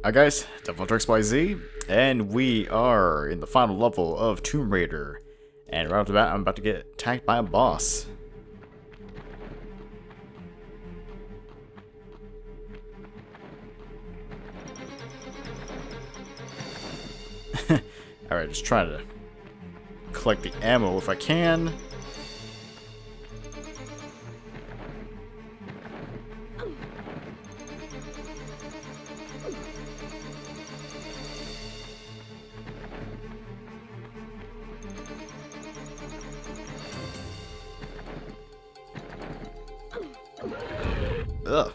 Hi guys, DevilHunterXYZ, and we are in the final level of Tomb Raider. And right off the bat, I'm about to get attacked by a boss. Alright, just trying to collect the ammo if I can. Ugh.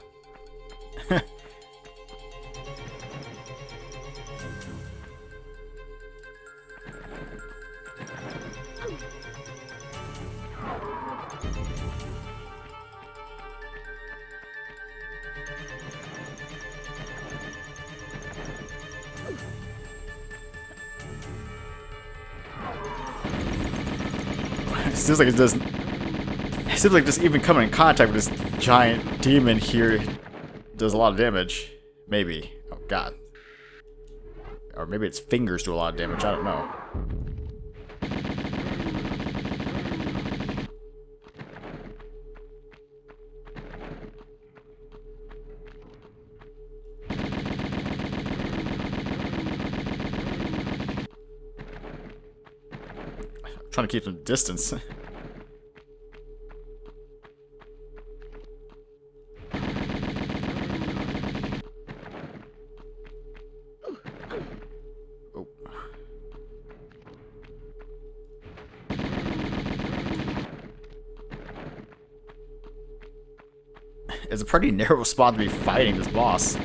It seems like it doesn't. It seems like just even coming in contact with this giant demon here does a lot of damage. Maybe. Oh god. Or maybe its fingers do a lot of damage. I don't know. I'm trying to keep some distance. Oh. It's a pretty narrow spot to be fighting this boss.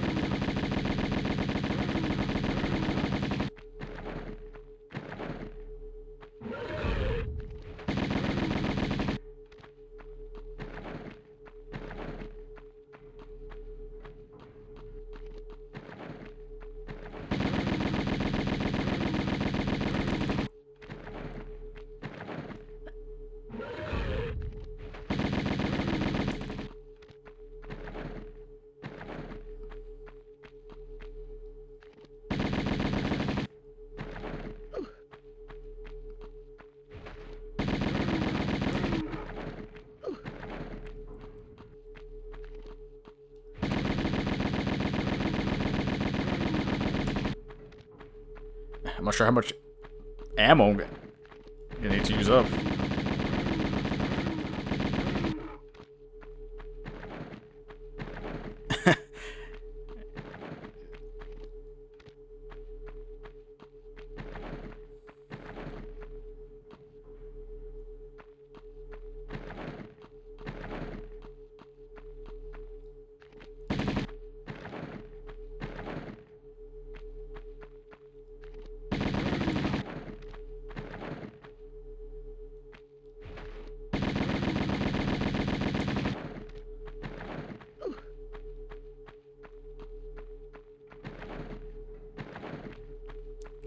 I'm not sure how much ammo you need to use up.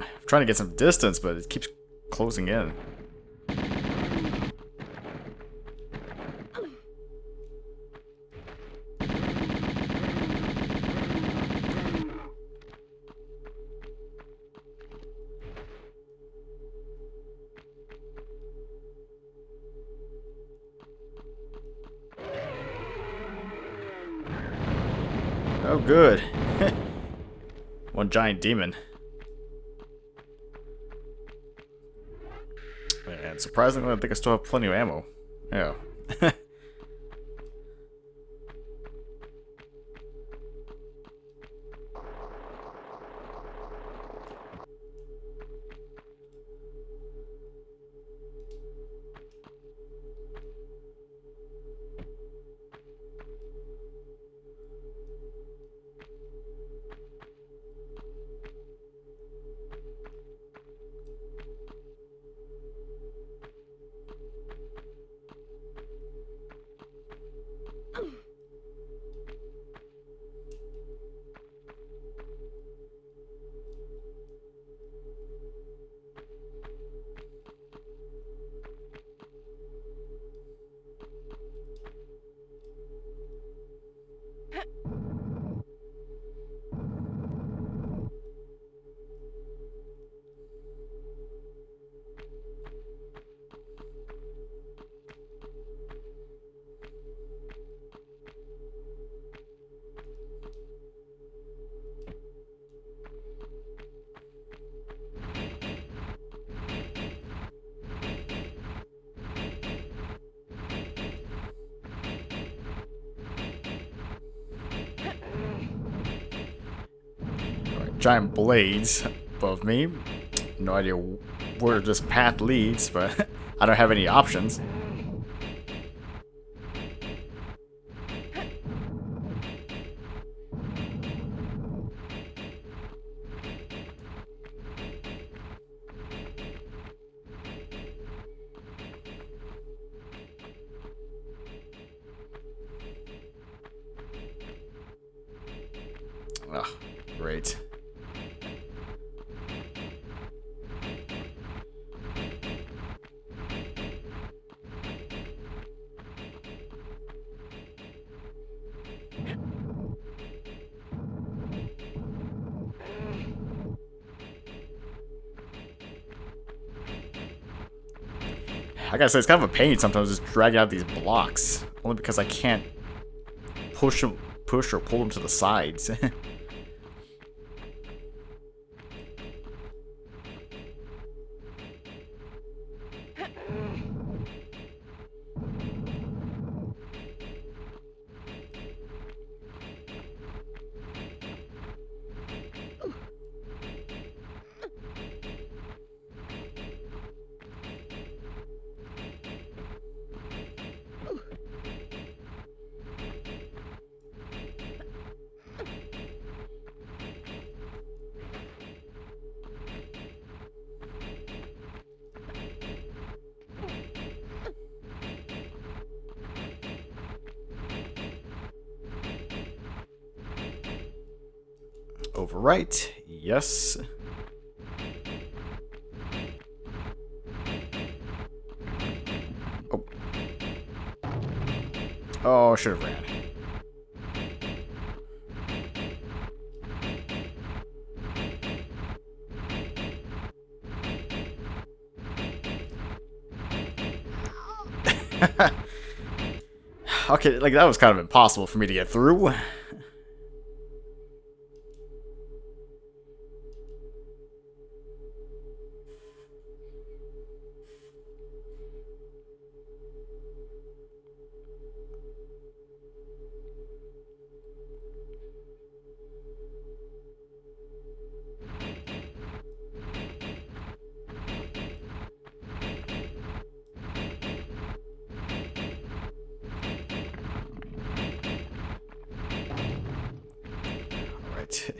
I'm trying to get some distance, but it keeps closing in. Oh, good. One giant demon. And surprisingly, I think I still have plenty of ammo. Yeah. giant blades above me. No idea where this path leads, but I don't have any options. Oh, great. I gotta say, it's kind of a pain sometimes just dragging out these blocks. Only because I can't push or pull them to the sides. Overwrite. Yes. Oh. Oh, I should have ran. Okay, like that was kind of impossible for me to get through. Alright.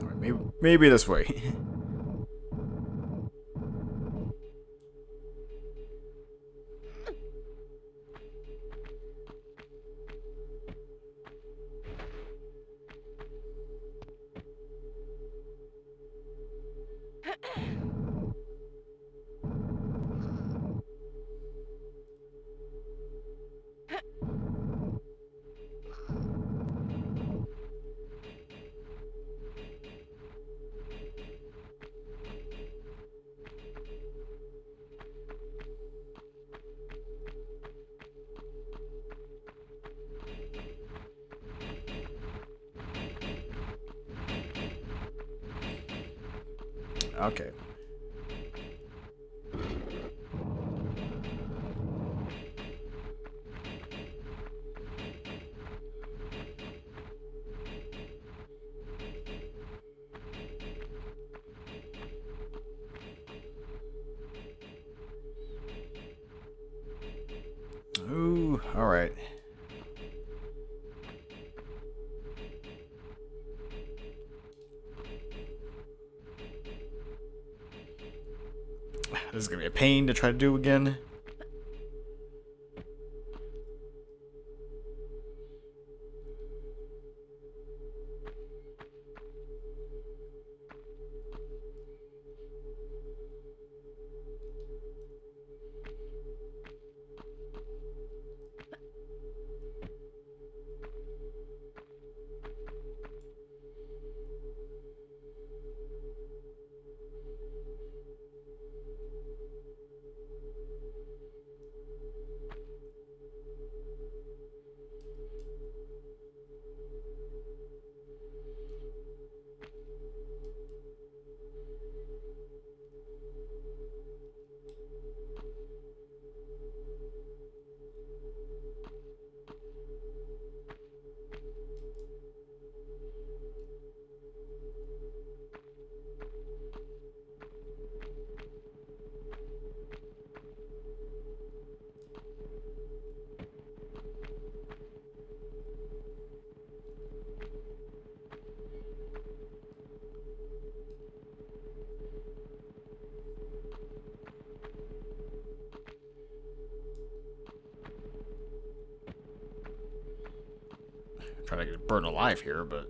Alright, maybe this way. Okay. Ooh, alright. This is gonna be a pain to try to do again. Trying to get burned alive here, but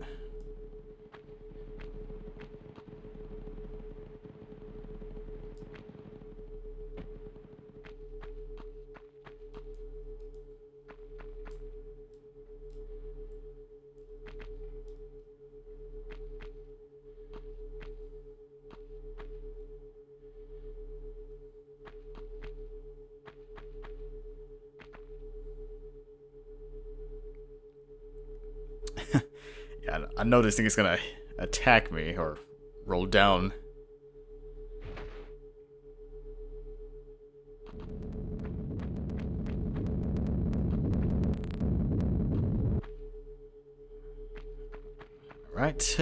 yeah, I know this thing is gonna attack me or roll down. Right.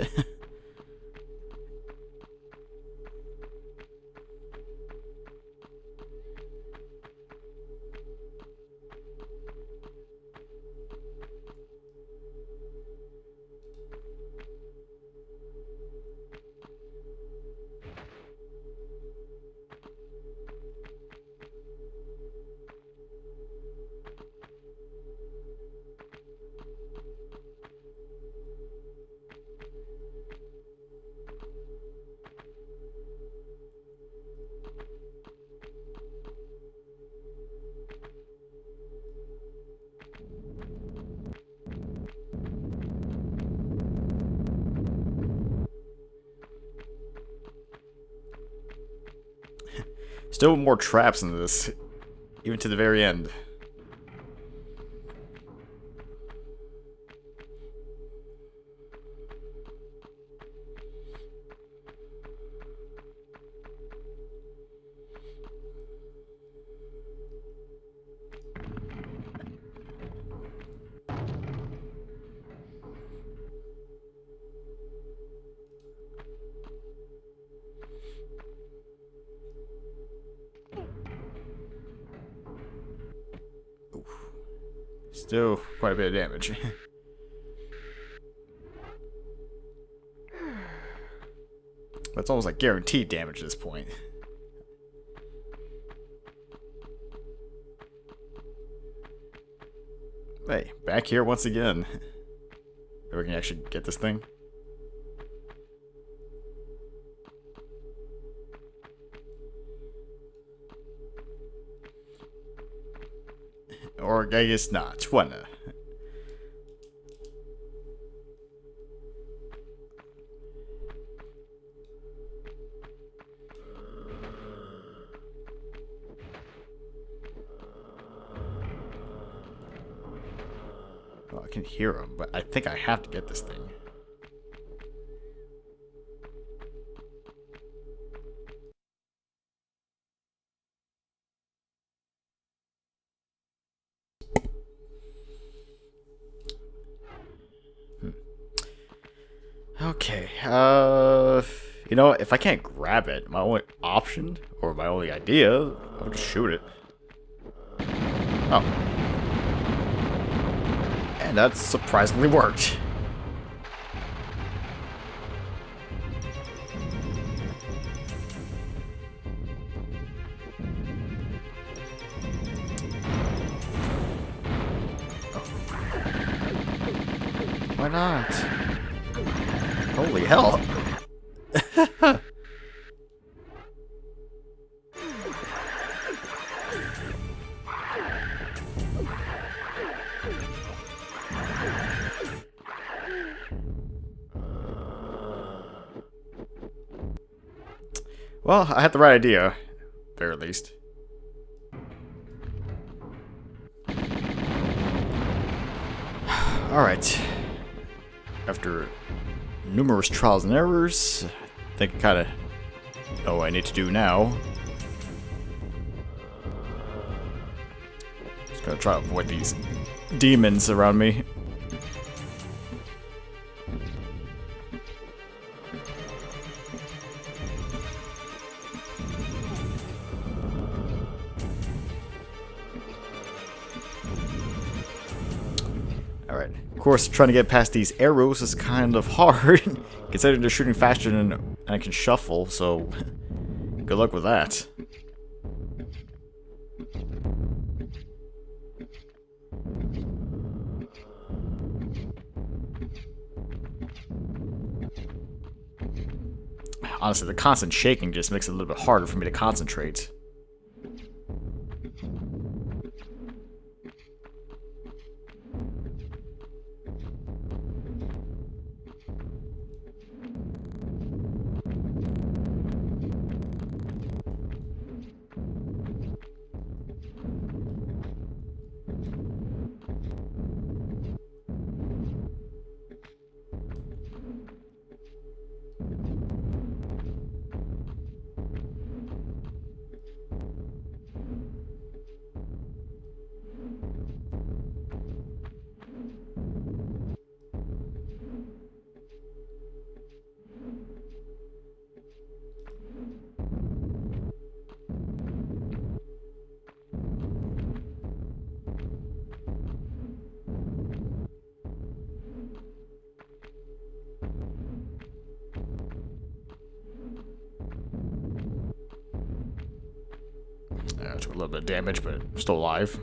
Still more traps in this, even to the very end. Still quite a bit of damage. But it's almost like guaranteed damage at this point. Hey, back here once again. If we can actually get this thing. Or I guess not. Twenna. Well, I can hear him, but I think I have to get this thing. Okay, you know, if I can't grab it, my only option, or my only idea, I'll just shoot it. Oh, And that surprisingly worked. Why not? Holy hell. Well, I had the right idea, at the very least. Alright. After numerous trials and errors, I think I kind of know what I need to do now. Just gonna try to avoid these demons around me. Alright, of course, trying to get past these arrows is kind of hard, considering they're shooting faster than I can shuffle, so good luck with that. Honestly, the constant shaking just makes it a little bit harder for me to concentrate. I took a little bit of damage, but I'm still alive.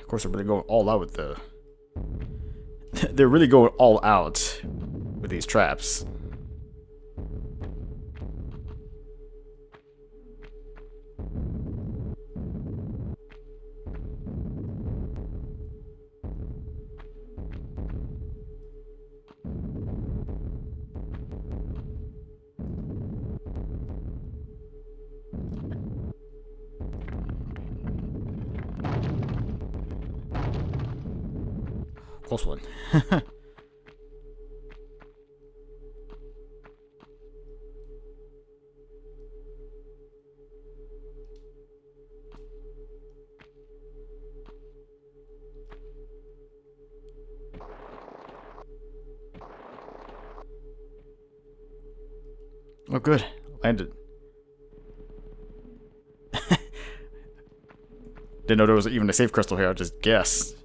Of course, they're really going all out with the... they're really going all out with these traps. Close one. Oh, good. Landed. Didn't know there was even a safe crystal here, I just guessed.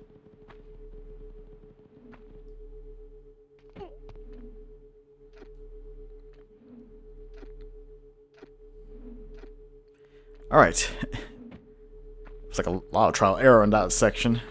Alright. It's like a lot of trial error in that section.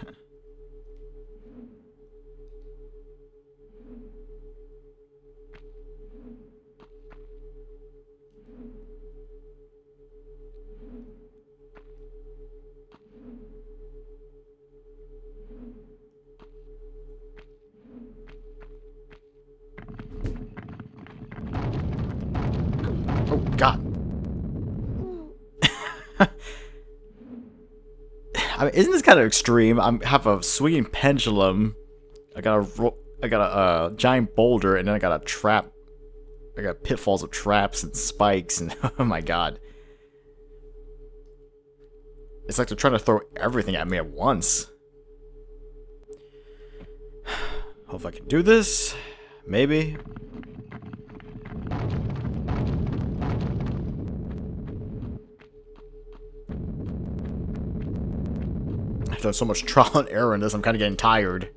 Oh, God. I mean, isn't this kind of extreme? I have a swinging pendulum. I got a giant boulder, and then I got a trap. I got pitfalls of traps and spikes, and oh my God. It's like they're trying to throw everything at me at once. Hope I can do this. Maybe. I've done so much trial and error in this, I'm kind of getting tired.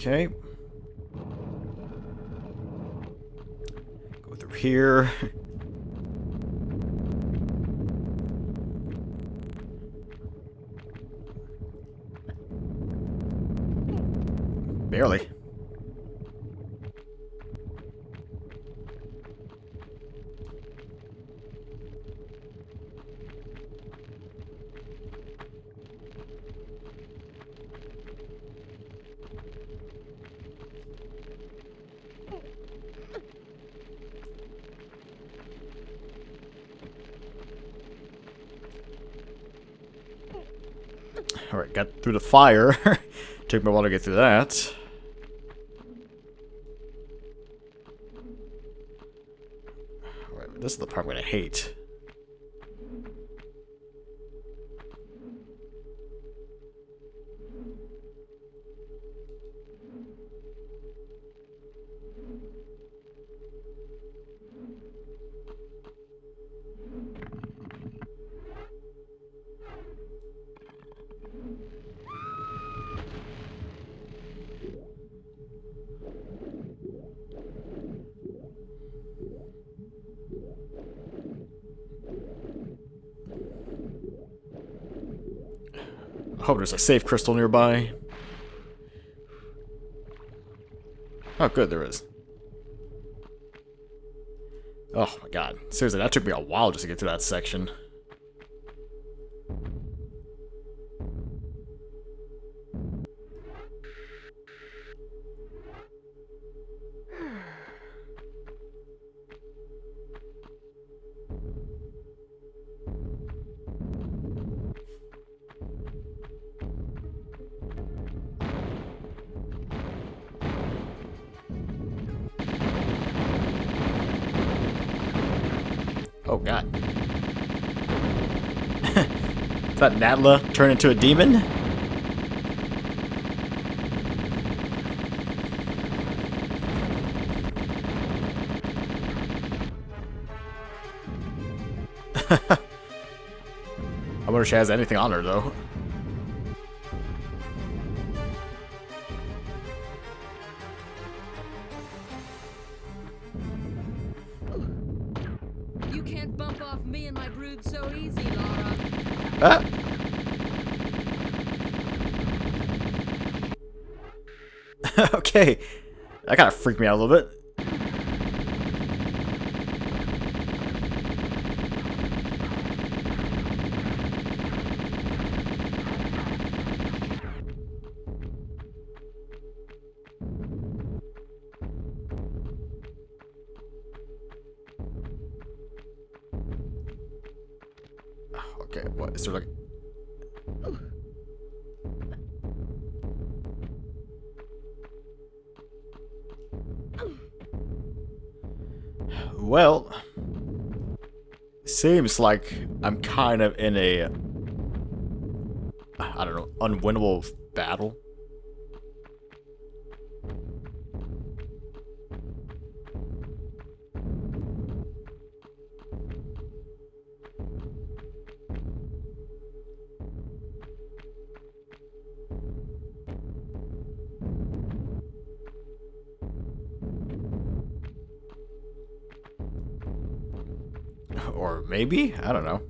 Okay. Go through here. Barely. Alright, got through the fire. Took me a while to get through that. Alright, this is the part I'm gonna hate. I hope there's a safe crystal nearby. Oh, good, there is. Oh my god. Seriously, that took me a while just to get through that section. Oh god. Is that Natla turned into a demon? I wonder if she has anything on her though. You can't bump off me and my brood so easy, Lara. Ah. Okay. That kind of freaked me out a little bit. Okay, what is there like? Well, seems like I'm kind of in a, I don't know, unwinnable battle. Or maybe? I don't know.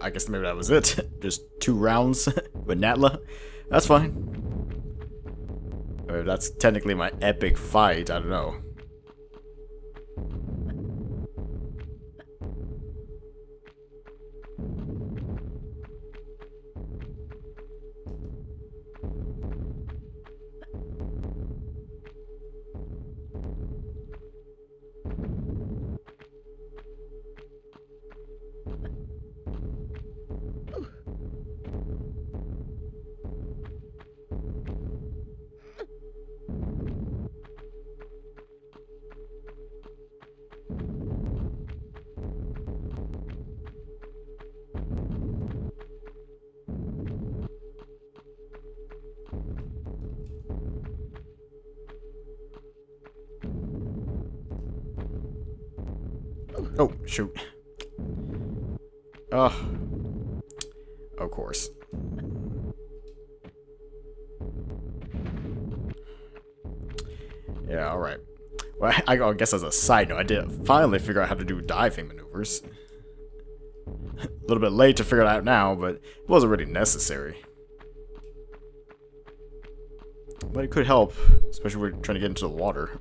I guess maybe that was it. Just 2 rounds with Natla. That's fine. That's technically my epic fight. I don't know. Oh, shoot. Oh. Of course. Yeah, alright. Well, I guess as a side note, I did finally figure out how to do diving maneuvers. A little bit late to figure it out now, but it wasn't really necessary. But it could help, especially when we're trying to get into the water.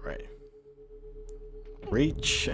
Right. Reach.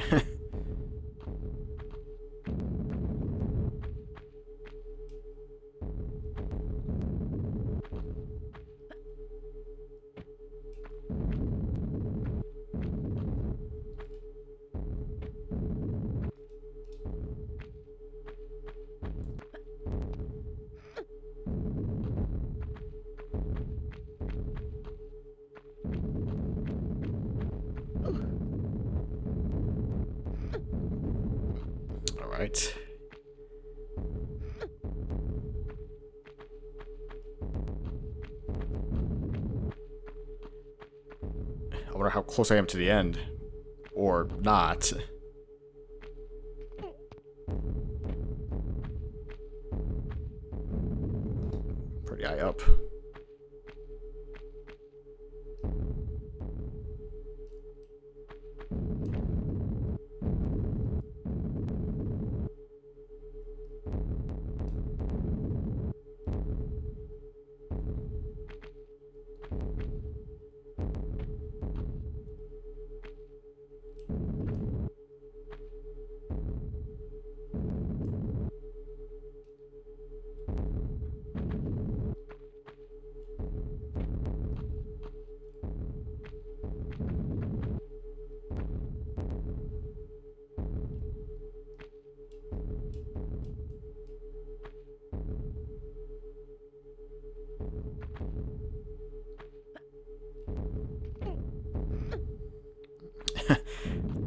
Alright. I wonder how close I am to the end. Or not. Pretty high up.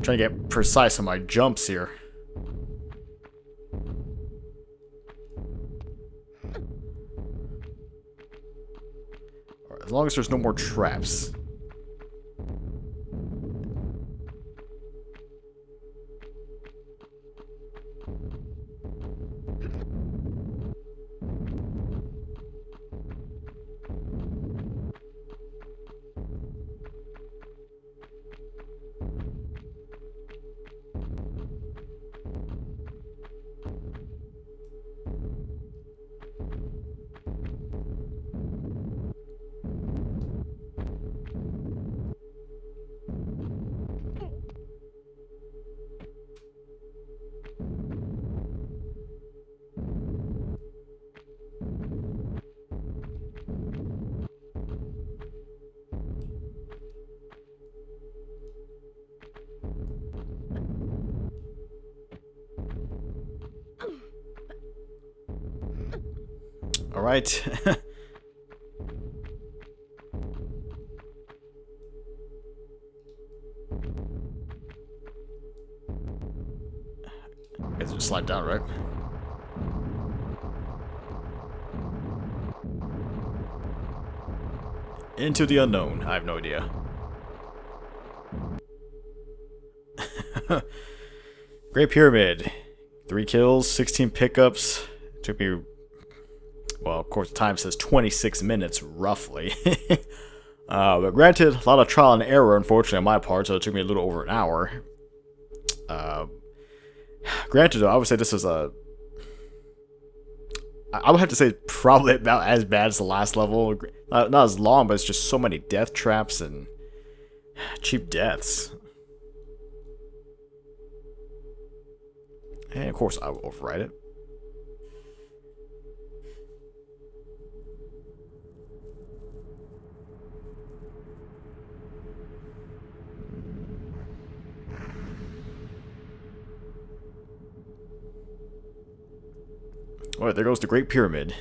Trying to get precise on my jumps here. Alright, as long as there's no more traps. All right. Guess just slide down, right? Into the unknown. I have no idea. Great Pyramid. 3 kills, 16 pickups. Took me Well, of course, the time says 26 minutes, roughly. But granted, a lot of trial and error, unfortunately, on my part, so it took me a little over an hour. Granted, though, I would say this is a... I would have to say probably about as bad as the last level. Not as long, but it's just so many death traps and cheap deaths. And of course, I will override it. Alright, there goes the Great Pyramid.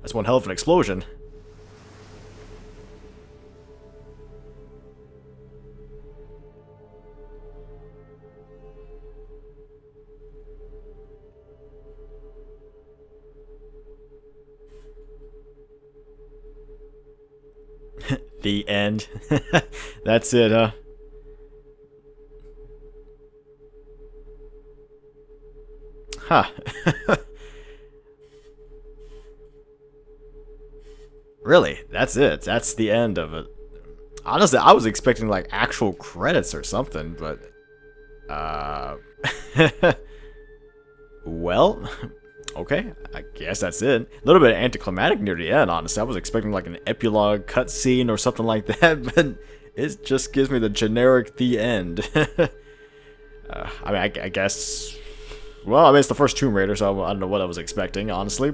That's one hell of an explosion. The end. That's it, huh? Huh. Really? That's it. That's the end of it. Honestly, I was expecting like actual credits or something, but well, okay. I guess that's it. A little bit anticlimactic near the end, honestly. I was expecting like an epilogue cutscene or something like that, but it just gives me the generic the end. I mean, I guess. Well, I mean, it's the first Tomb Raider, so I don't know what I was expecting, honestly.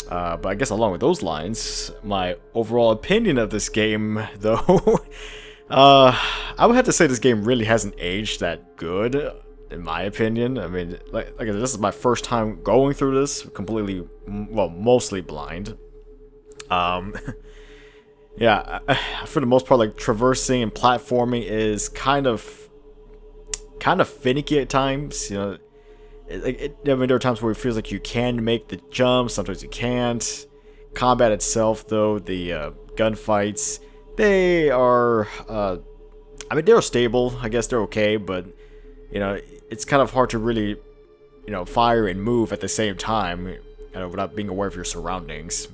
But I guess along with those lines, my overall opinion of this game, though, I would have to say this game really hasn't aged that good, in my opinion. I mean, like I said, this is my first time going through this, completely, well, mostly blind. Yeah, for the most part, like, traversing and platforming is kind of finicky at times, you know. I mean, there are times where it feels like you can make the jump, sometimes you can't. Combat itself, though, the gunfights, they are, I mean, they're stable. I guess they're okay, but, you know, it's kind of hard to really, you know, fire and move at the same time, you know, without being aware of your surroundings.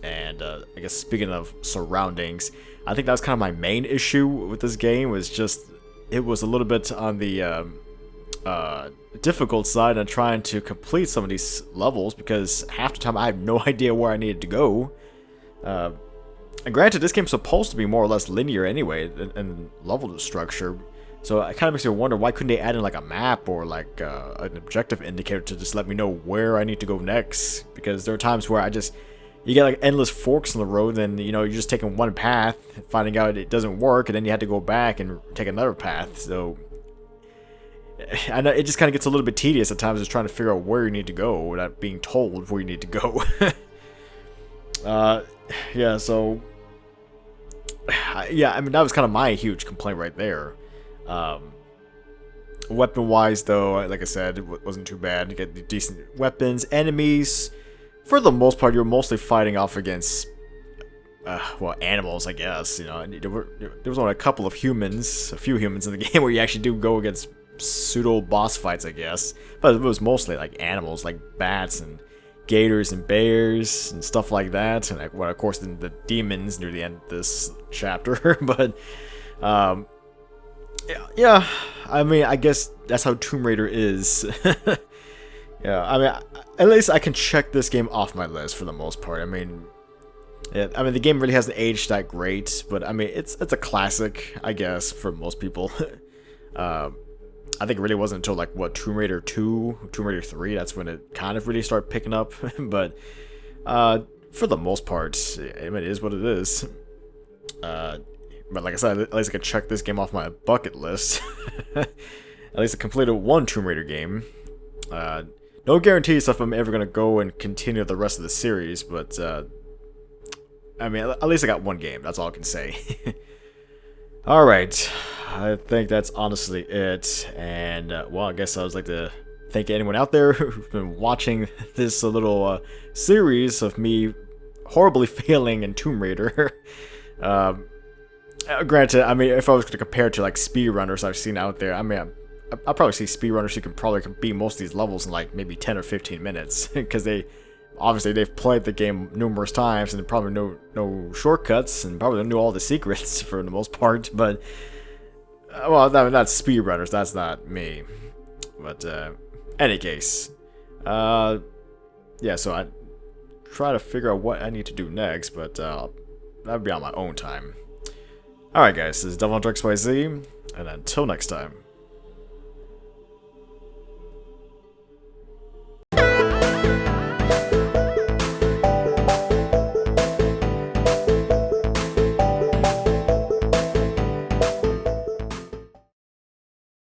And, I guess speaking of surroundings, I think that was kind of my main issue with this game, was just, it was a little bit on the, difficult side on trying to complete some of these levels, because half the time I have no idea where I needed to go. And granted, this game's supposed to be more or less linear anyway in level structure, so it kind of makes me wonder why couldn't they add in like a map or like an objective indicator to just let me know where I need to go next, because there are times where you get like endless forks in the road, and you know, you're just taking one path, finding out it doesn't work, and then you have to go back and take another path. So I know it just kind of gets a little bit tedious at times, just trying to figure out where you need to go without being told where you need to go. Yeah, so yeah, I mean, that was kind of my huge complaint right there. Weapon-wise, though, like I said, it wasn't too bad. You get decent weapons. Enemies, for the most part, you're mostly fighting off against, well, animals, I guess. You know, there was only a few humans in the game where you actually do go against pseudo boss fights, I guess, but it was mostly like animals, like bats and gators and bears and stuff like that, and like, well, of course, then the demons near the end of this chapter. But yeah, I mean, I guess that's how Tomb Raider is. Yeah, I mean, at least I can check this game off my list for the most part. I mean, the game really hasn't aged that great, but I mean, it's a classic, I guess, for most people. I think it really wasn't until, like, what, Tomb Raider 2, Tomb Raider 3, that's when it kind of really started picking up. But for the most part, I mean, it is what it is. But like I said, at least I can check this game off my bucket list. At least I completed one Tomb Raider game. no guarantees if I'm ever gonna go and continue the rest of the series, but I mean, at least I got one game. That's all I can say. All right, I think that's honestly it. And well, I guess I would like to thank anyone out there who's been watching this little series of me horribly failing in Tomb Raider. Granted, I mean, if I was going to compare it to like speedrunners I've seen out there, I mean, I'll probably see speedrunners who can probably beat most of these levels in like maybe 10 or 15 minutes because they've played the game numerous times and they probably know no shortcuts and probably knew all the secrets for the most part. But well, that's speedrunners. That's not me. But any case, yeah. So I try to figure out what I need to do next, but that'll be on my own time. Alright guys, this is DevilHunterXYZ, and until next time.